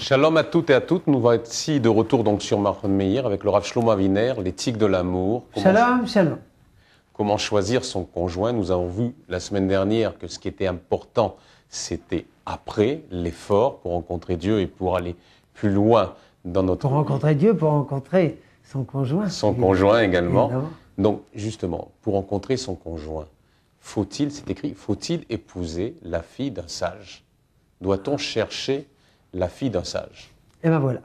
Shalom à toutes et à toutes. Nous voici de retour donc sur Mahon Meir avec le Rav Shlomo Aviner, l'éthique de l'amour. Shalom, shalom. Comment choisir son conjoint. Nous avons vu la semaine dernière que ce qui était important, c'était après l'effort pour rencontrer Dieu et pour aller plus loin dans notre Pour rencontrer Dieu, pour rencontrer son conjoint. Son conjoint également. Évidemment. Donc justement, pour rencontrer son conjoint, faut-il, c'est écrit, faut-il épouser la fille d'un sage? Doit-on chercher la fille d'un sage? Et ben voilà.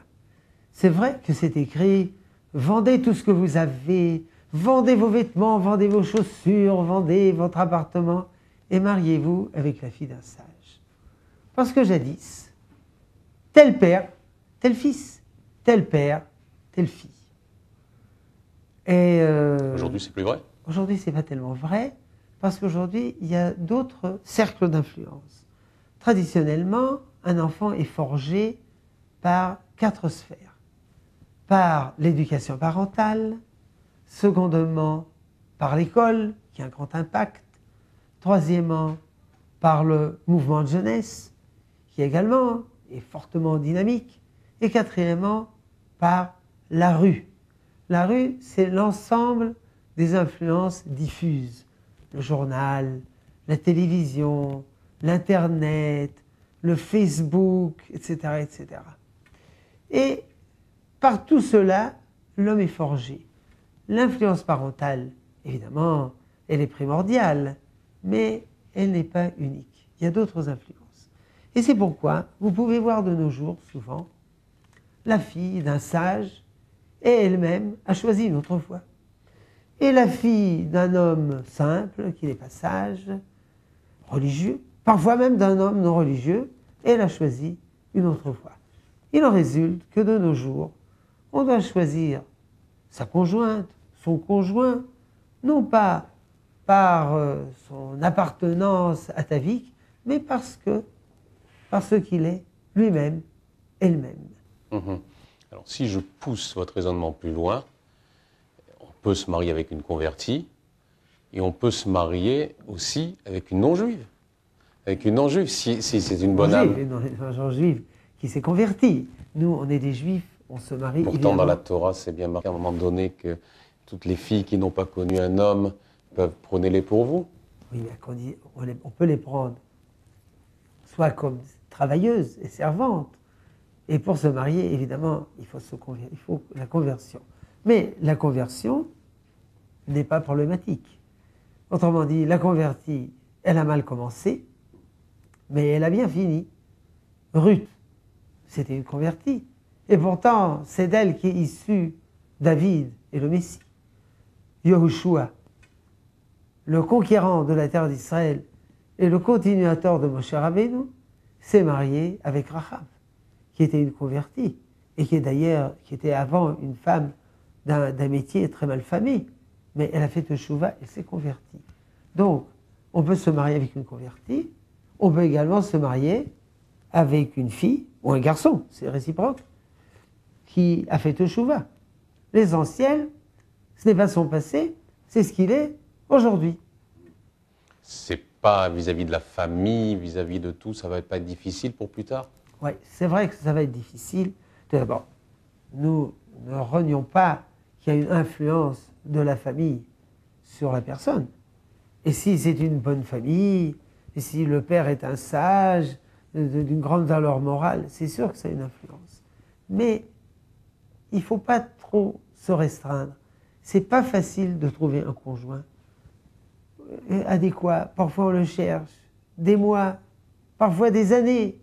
C'est vrai que c'est écrit, vendez tout ce que vous avez, vendez vos vêtements, vendez vos chaussures, vendez votre appartement et mariez-vous avec la fille d'un sage. Parce que jadis, tel père, tel fils, tel père, telle fille. Et Aujourd'hui, c'est plus vrai. aujourd'hui, c'est pas tellement vrai, parce qu'aujourd'hui, il y a d'autres cercles d'influence. Traditionnellement, un enfant est forgé par 4 sphères. Par l'éducation parentale, secondement, par l'école, qui a un grand impact, troisièmement, par le mouvement de jeunesse, qui également est fortement dynamique, et quatrièmement, par la rue. La rue, c'est l'ensemble des influences diffuses. Le journal, la télévision, l'Internet, le Facebook, etc., etc. Et par tout cela, l'homme est forgé. L'influence parentale, évidemment, elle est primordiale, mais elle n'est pas unique. Il y a d'autres influences. Et c'est pourquoi vous pouvez voir de nos jours, souvent, la fille d'un sage, et elle-même a choisi une autre voie. Et la fille d'un homme simple, qui n'est pas sage, religieux, parfois même d'un homme non religieux, elle a choisi une autre voie. Il en résulte que de nos jours, on doit choisir sa conjointe, son conjoint, non pas par son appartenance atavique, mais parce qu'il est lui-même, elle-même. Alors, si je pousse votre raisonnement plus loin, on peut se marier avec une convertie et on peut se marier aussi avec une non-juive. Avec une non-juive, si c'est une bonne âme. Un non-juif qui s'est converti. Nous, on est des juifs, on se marie. Pourtant, évidemment. dans la Torah, c'est bien marqué à un moment donné que toutes les filles qui n'ont pas connu un homme peuvent prôner-les pour vous. Oui, mais on peut les prendre soit comme travailleuses et servantes. Et pour se marier, évidemment, il faut la conversion. Mais la conversion n'est pas problématique. Autrement dit, la convertie, elle a mal commencé, mais elle a bien fini. Ruth, c'était une convertie. Et pourtant, c'est d'elle qu'est issu David et le Messie. Yahushua, le conquérant de la terre d'Israël et le continuateur de Moshe Rabbeinu, s'est marié avec Rahab, qui était une convertie, et qui était avant une femme d'un métier très mal famé, mais elle a fait teshuva, elle s'est convertie. Donc, on peut se marier avec une convertie, on peut également se marier avec une fille, ou un garçon, c'est réciproque, qui a fait teshuva. L'essentiel, ce n'est pas son passé, c'est ce qu'il est aujourd'hui. C'est pas vis-à-vis de la famille, vis-à-vis de tout, ça va pas être difficile pour plus tard? Oui, c'est vrai que ça va être difficile. Tout d'abord, nous ne renions pas qu'il y a une influence de la famille sur la personne. Et si c'est une bonne famille, et si le père est un sage, d'une grande valeur morale, c'est sûr que ça a une influence. Mais il ne faut pas trop se restreindre. C'est pas facile de trouver un conjoint adéquat. Parfois on le cherche des mois, parfois des années,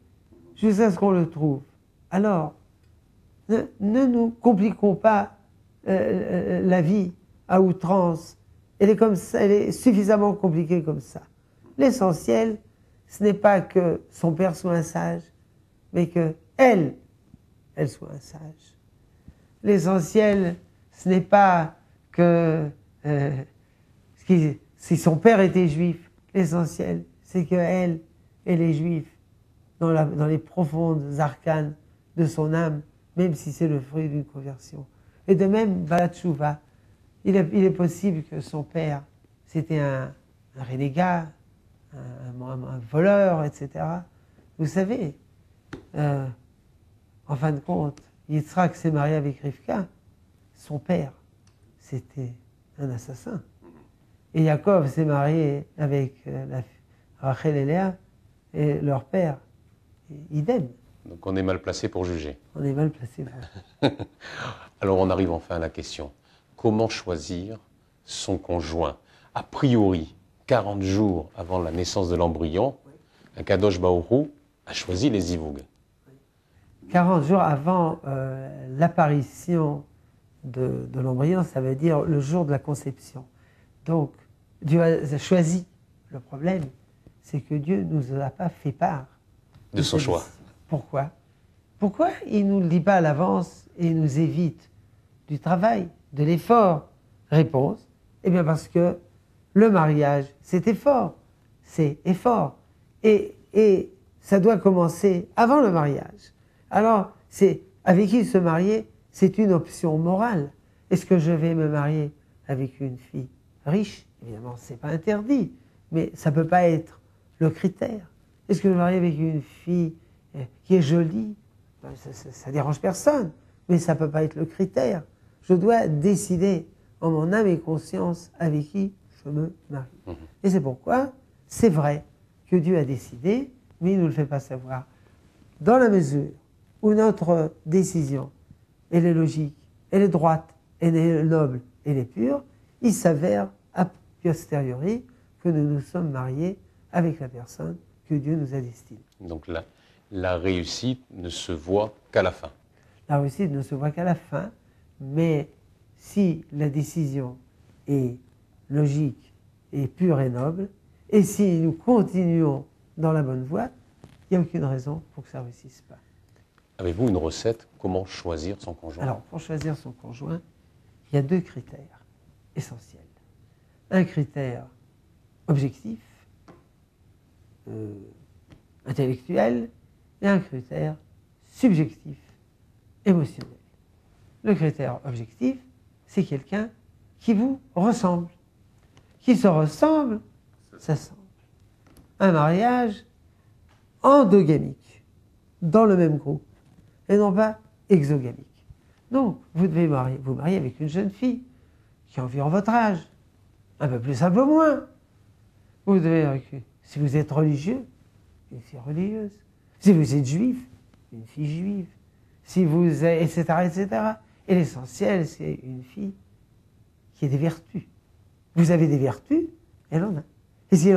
jusqu'à ce qu'on le trouve. Alors, ne nous compliquons pas la vie à outrance. Elle est comme ça, elle est suffisamment compliquée comme ça. L'essentiel, ce n'est pas que son père soit un sage, mais que elle soit un sage. L'essentiel, ce n'est pas que si son père était juif, l'essentiel, c'est qu'elle est juive dans les profondes arcanes de son âme, même si c'est le fruit d'une conversion. Et de même, Baal Tshuva, il est possible que son père, c'était un renégat, un voleur, etc. Vous savez, En fin de compte, Yitzhak s'est marié avec Rivka. Son père, c'était un assassin. Et Yaakov s'est marié avec Rachel et Léa, et leur père, idem. Donc on est mal placé pour juger. On est mal placé. Alors on arrive enfin à la question. Comment choisir son conjoint? A priori, 40 jours avant la naissance de l'embryon, Akadosh Baruch Hu a choisi les Zivug. 40 jours avant l'apparition de l'embryon, ça veut dire le jour de la conception. Donc, Dieu a choisi. Le problème, c'est que Dieu ne nous a pas fait part De son choix. décision. Pourquoi? Pourquoi il ne nous le dit pas à l'avance et il nous évite du travail, de l'effort? Réponse, eh bien parce que le mariage, c'est effort. C'est effort. Et ça doit commencer avant le mariage. Alors, c'est avec qui se marier, c'est une option morale. Est-ce que je vais me marier avec une fille riche? Évidemment, ce n'est pas interdit, mais ça ne peut pas être le critère. Est-ce que je vais me marier avec une fille qui est jolie? Ça ne dérange personne, mais ça ne peut pas être le critère. Je dois décider en mon âme et conscience avec qui je me marie. Et c'est pourquoi c'est vrai que Dieu a décidé, mais il ne nous le fait pas savoir. Dans la mesure où notre décision, elle est logique, elle est droite, elle est noble, elle est pure, il s'avère a posteriori que nous nous sommes mariés avec la personne que Dieu nous a destinée. Donc la réussite ne se voit qu'à la fin. La réussite ne se voit qu'à la fin, mais si la décision est logique et pure et noble, et si nous continuons dans la bonne voie, il n'y a aucune raison pour que ça ne réussisse pas. Avez-vous une recette? Comment choisir son conjoint? Alors, pour choisir son conjoint, il y a deux critères essentiels. Un critère objectif, intellectuel, et un critère subjectif, émotionnel. Le critère objectif, c'est quelqu'un qui vous ressemble. Qui se ressemble, s'assemble. Un mariage endogamique, dans le même groupe, et non pas exogamique. Donc, vous devez vous marier avec une jeune fille qui a environ votre âge, un peu plus, un peu moins. Vous devez, si vous êtes religieux, une fille religieuse. Si vous êtes juif, une fille juive. Si vous êtes, etc., etc. Et l'essentiel, c'est une fille qui a des vertus. Vous avez des vertus, elle en a. Et si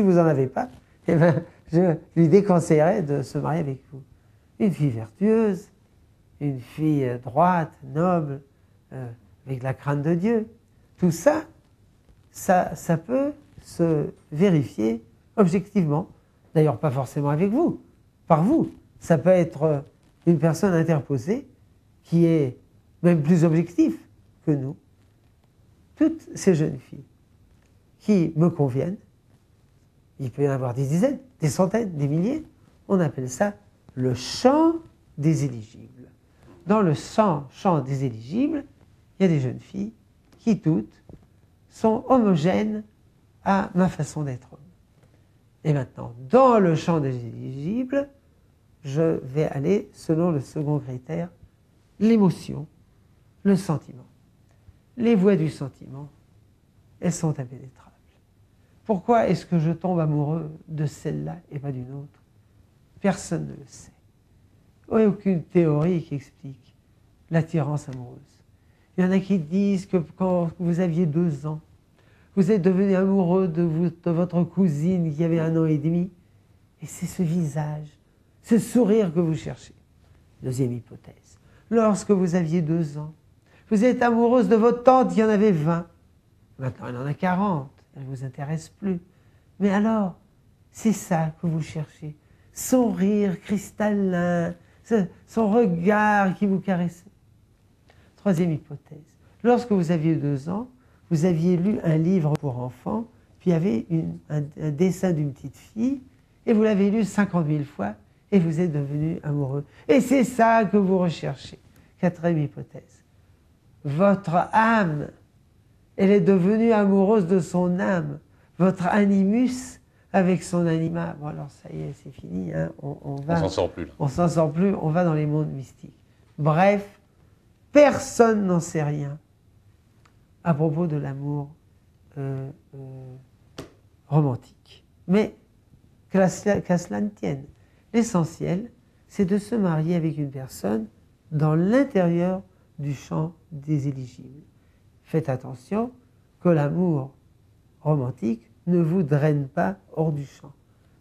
vous n'en avez pas, eh ben, je lui déconseillerais de se marier avec vous. Une fille vertueuse, une fille droite, noble, avec la crainte de Dieu. Tout ça, ça peut se vérifier objectivement. D'ailleurs, pas forcément avec vous, par vous. Ça peut être une personne interposée qui est même plus objective que nous. Toutes ces jeunes filles qui me conviennent, il peut y en avoir des dizaines, des centaines, des milliers, on appelle ça le champ des éligibles. Dans le champ des éligibles, il y a des jeunes filles qui toutes sont homogènes à ma façon d'être homme. Et maintenant, dans le champ des éligibles, je vais aller selon le second critère, l'émotion, le sentiment. Les voies du sentiment, elles sont impénétrables. Pourquoi est-ce que je tombe amoureux de celle-là et pas d'une autre? Personne ne le sait. Il n'y a aucune théorie qui explique l'attirance amoureuse. Il y en a qui disent que quand vous aviez 2 ans, vous êtes devenu amoureux de votre cousine qui avait 1 an et demi, et c'est ce visage, ce sourire que vous cherchez. Deuxième hypothèse. Lorsque vous aviez 2 ans, vous êtes amoureuse de votre tante qui en avait 20. Maintenant, elle en a 40. Elle ne vous intéresse plus. Mais alors, c'est ça que vous cherchez. Son rire cristallin, son regard qui vous caressait. Troisième hypothèse. Lorsque vous aviez 2 ans, vous aviez lu un livre pour enfants, puis il y avait un dessin d'une petite fille, et vous l'avez lu 50 000 fois, et vous êtes devenu amoureux. Et c'est ça que vous recherchez. Quatrième hypothèse. Votre âme, elle est devenue amoureuse de son âme. Votre animus, avec son anima. Bon, alors ça y est, c'est fini. Hein. On va, On s'en sort plus. Là. On s'en sort plus, on va dans les mondes mystiques. Bref, personne n'en sait rien à propos de l'amour romantique. Mais qu'à cela ne tienne, l'essentiel, c'est de se marier avec une personne dans l'intérieur du champ des éligibles. Faites attention que l'amour romantique ne vous draine pas hors du champ.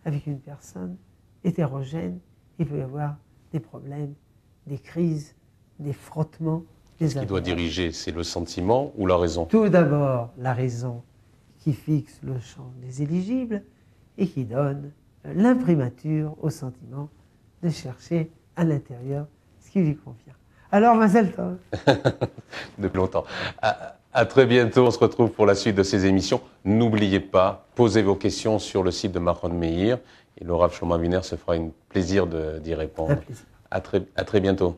Avec une personne hétérogène, il peut y avoir des problèmes, des crises, des frottements, des Ce qui doit diriger, c'est le sentiment ou la raison? Tout d'abord, la raison qui fixe le champ des éligibles et qui donne l'imprimature au sentiment de chercher à l'intérieur ce qui lui convient. Alors, Mazel Tov. Depuis longtemps. À très bientôt, on se retrouve pour la suite de ces émissions. N'oubliez pas, posez vos questions sur le site de Mahon Meir et le Rav Shlomo Aviner se fera un plaisir d'y répondre. Un plaisir. À très bientôt.